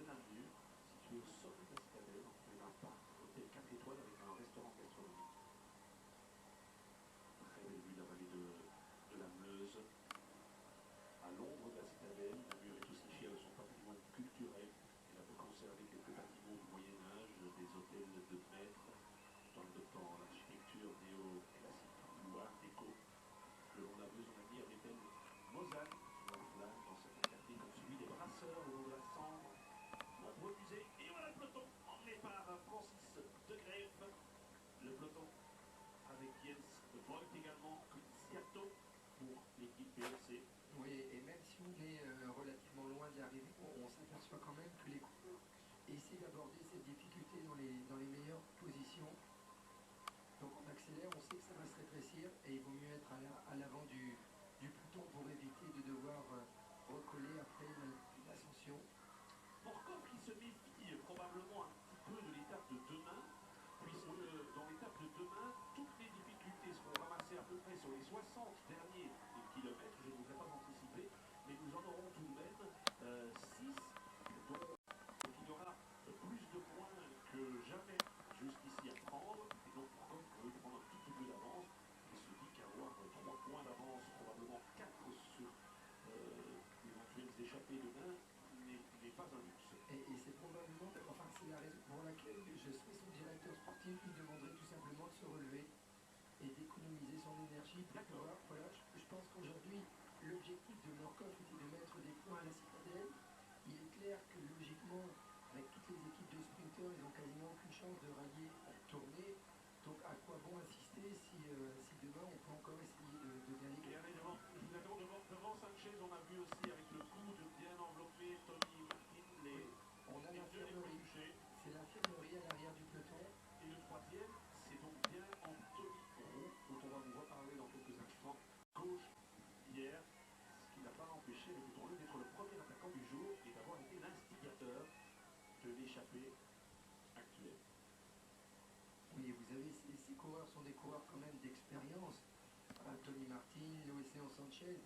Namur, situé au sommet de la citadelle, en plein d'un parc, hôtel 4 étoiles avec un restaurant gastronomique. Très belle vue de la vallée de la Meuse. À l'ombre de la citadelle, Namur est aussi fier de son patrimoine culturel. Elle a pu conserver quelques bâtiments du Moyen-Âge, des hôtels de maître, tout en adoptant l'architecture néo-classique ou art déco. Le long de la Meuse, on a dit, avec elle Mosane, sur la flamme, dans certains quartiers comme celui des Brasseurs, au long de la Sambre. Nombreux musées, et voilà le peloton, emmené par Francis de Greef. Le peloton avec Jens Voigt également, Quinziato pour l'équipe PLC. Oui, et même si on est relativement loin de l'arrivée, on s'aperçoit quand même que les coureurs essaient d'aborder cette difficulté dans les meilleures positions. Donc on accélère, on sait que ça va se rétrécir et il vaut mieux être à l'avant du peloton pour éviter de devoir recoller après l'ascension. Morkov qui se méfie probablement un petit peu de l'étape de demain, puisque dans l'étape de demain, toutes les difficultés seront ramassées à peu près sur les 60 derniers kilomètres. Je ne voudrais pas anticiper, mais nous en aurons tout de même 6, dont il y aura plus de points que jamais jusqu'ici à prendre. Et donc Morkov veut prendre un tout petit peu d'avance et se dit qu'avoir 3 points d'avance, probablement 4 sur d'éventuelles échappées demain, n'est pas un luxe. Et c'est probablement, enfin c'est la raison pour laquelle je serais son directeur sportif, il demanderait tout simplement de se relever et d'économiser son énergie. D'accord. Voilà, je pense qu'aujourd'hui, l'objectif de Morkov était de mettre des points à la citadelle. Il est clair que logiquement, avec toutes les équipes de sprinteurs, ils n'ont quasiment aucune chance de rallier la tournée. Donc à quoi bon insister si demain on peut encore essayer de gagner. Et allez, devant Sanchez, on a vu aussi avec le coup de bien envelopper Tony Martin, on a l'infirmerie. C'est l'infirmerie à l'arrière du peloton. Et le troisième, c'est donc bien Anthony Roux, dont on va vous reparler dans quelques instants. Gauche hier, ce qui n'a pas empêché le peloton d'être le premier attaquant du jour et d'avoir été l'instigateur de l'échappée actuelle. Oui, vous avez, ces coureurs sont des coureurs quand même d'expérience. Tony Martin, Loïseo Sanchez.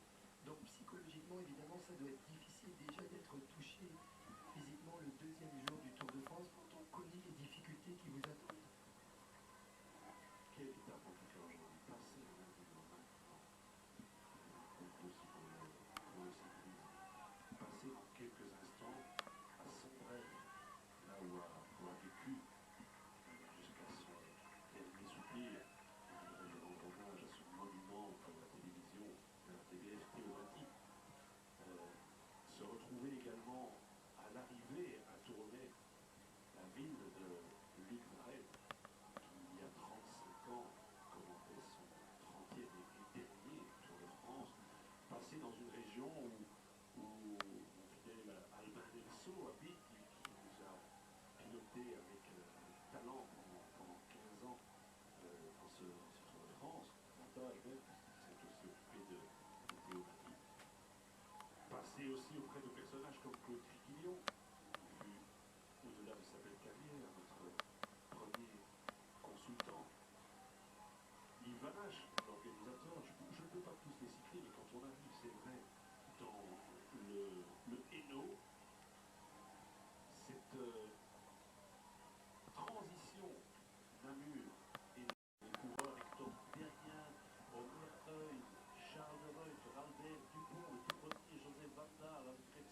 Donc psychologiquement, évidemment, ça doit être difficile déjà d'être touché physiquement le deuxième jour du Tour de France quand on connaît les difficultés qui vous attendent. Quelle étape en tout cas aujourd'hui, passer un individuel maintenant, aussi pour le cyclisme, passer dans quelques instants à Sombrel, là où a vécu jusqu'à son dernier soupir. Je voudrais rendre hommage à ce monument pour la télévision, de la TBF Théomatique. Se retrouver également à l'arrivée à Tournai, la ville de Luc Varet, qui il y a 35 ans commentait son 30e et dernier Tour de France, passer dans une région où mon fidèle Albin Delso habite, qui nous a piloté avec talent pendant 15 ans dans ce Tour de France, davantage même, puisqu'il s'est aussi occupé de Théomatique. Passer aussi auprès de personnages comme Claude Triquillon, qui fut, au-delà de sa belle carrière, notre premier consultant. Yves Vanache, l'organisateur, je ne peux pas tous les citer, mais quand on a vu, c'est vrai, dans le Hainaut, cette transition Namur et les coureurs Hector Derrien, Omer Heuil, Charles de Reuil, Ralbert Dupont, le tout premier Joseph Vandal, avec Rex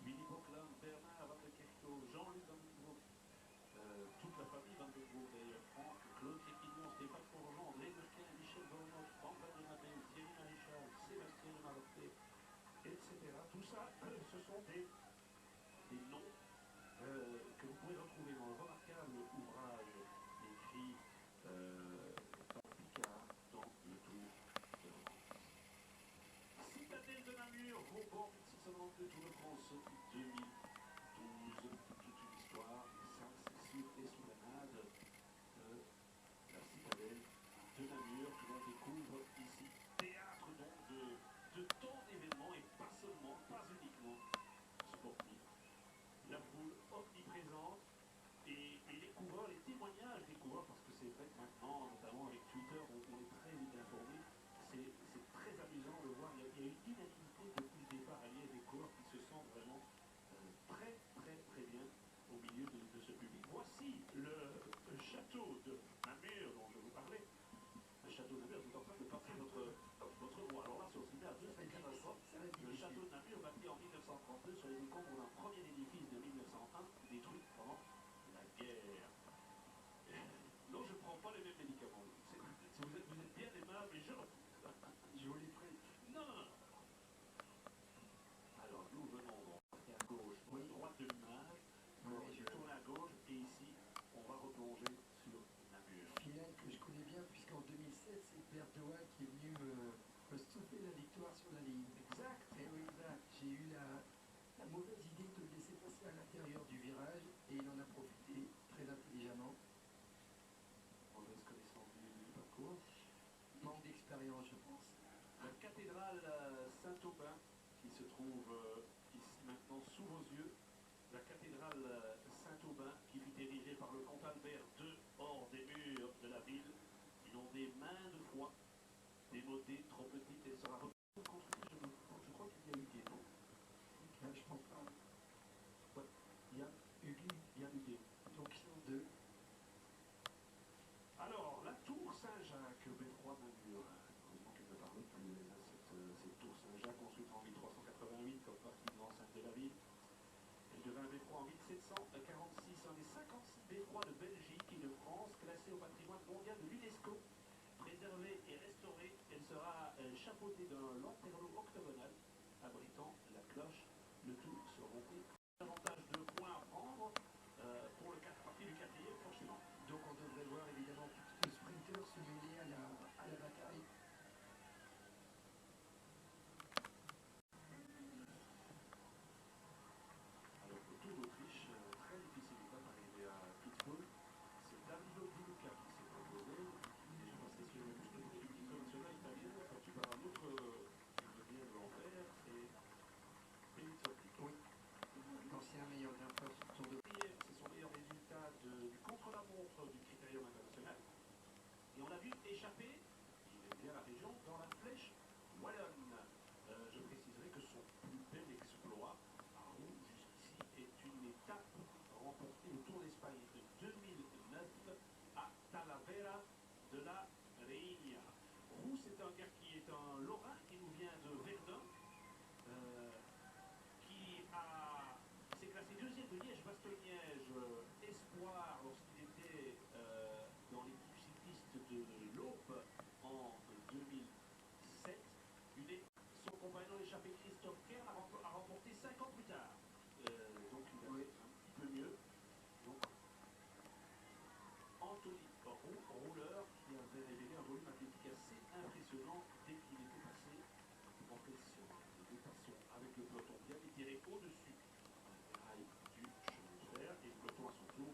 Willy Bocklam, Bernard Van de Kerkhove, Jean-Luc Van den Broek, toute la famille Van den Broek d'ailleurs, Franck, Claude Triquillon, Stéphane Forgeant, André Mequin, Michel Volmot, Franck Van der Matteo, Thierry Maréchal, Sébastien Marotte, etc. Tout ça, ce sont des noms que vous pouvez retrouver dans le remarquable ouvrage écrit par Picard dans le Tour de France. Citadelle de Namur, Vauban 1692, Tour de France 2012, toute une histoire, ça c'est sur l'esplanade de la citadelle de Namur que l'on découvre ici. Théâtre donc de tant d'événements et pas seulement, pas uniquement sportifs. La foule omniprésente et décombres d'un premier édifice de 1901 détruit pendant la guerre. Non, je ne prends pas les mêmes médicaments. Vous êtes bien aimable et je refuse. Je vous les prête. Non, non, non. Alors, nous venons donc à gauche, Oui. droite de l'image. Oui, Je tourne à gauche et ici, on va replonger sur Namur. Finale que je connais bien, puisqu'en 2007, c'est Bert de Waal qui est venu me souffler la victoire sur la ligne. Exact. Et oui, exact. J'ai eu la mauvaise idée de le laisser passer à l'intérieur du virage, et il en a profité très intelligemment. Mauvaise connaissance du parcours. Manque d'expérience, je pense. La cathédrale Saint-Aubin qui se trouve ici maintenant sous vos yeux. La cathédrale Saint-Aubin qui fut érigée par le comte Albert II hors des murs de la ville. Inondée maintes fois, démodée, trop petite, elle sera reconstruite. Je crois qu'il y a eu des noms. Je pense pas. Ouais, il y a eu des. Donc ils sont deux. Alors, la tour Saint-Jacques, beffroi Namur. Heureusement qu'elle ne parle plus, cette tour Saint-Jacques, construite en 1388 comme partie de l'enceinte de la ville. Elle devint un beffroi en 1746, un des 56 beffrois de Belgique et de France, classé au patrimoine mondial de l'UNESCO. Préservée et restaurée, elle sera chapeautée d'un lanterneau octogonal abritant la cloche, le tout surmonté. Davantage de points à prendre pour le partie du quatrième, forcément. Donc on devrait voir évidemment plus de sprinteurs se mêler à la bataille. Alors le Tour d'Autriche, très difficile étape arrivée à Pitbull. C'est Davide Di Luca qui s'est imposé. Il est déjà passé sur le bouche du titre national italien, battu par un autre qui vient de l'Anvers, c'est Pelizzotti. Oui. L'ancien meilleur grimpeur sur le Tour de C'est son meilleur résultat du contre-la-montre du Critérium international. Et on l'a vu échapper, il aime bien la région, dans la flèche wallonne. Je préciserai que son plus bel exploit, par où jusqu'ici, est une étape remportée au Tour d'Espagne de 2009 à Talavera de la Reina. Roux, c'est un gars qui est un Lorrain, qui nous vient de Verdun, qui s'est classé deuxième de Liège-Bastogne-Liège, espoir lorsqu'il était dans l'équipe cycliste de l'Aube en 2007. Son compagnon échappé Christophe Kern a remporté 5 ans plus tard. Donc il a fait un petit peu mieux. Donc Anthony Roux, rouleur, qui avait révélé un volume athlétique assez impressionnant dès qu'il était passé en pression. Il était passé avec le peloton bien étiré au-dessus des rails du chemin de fer et le peloton à son tour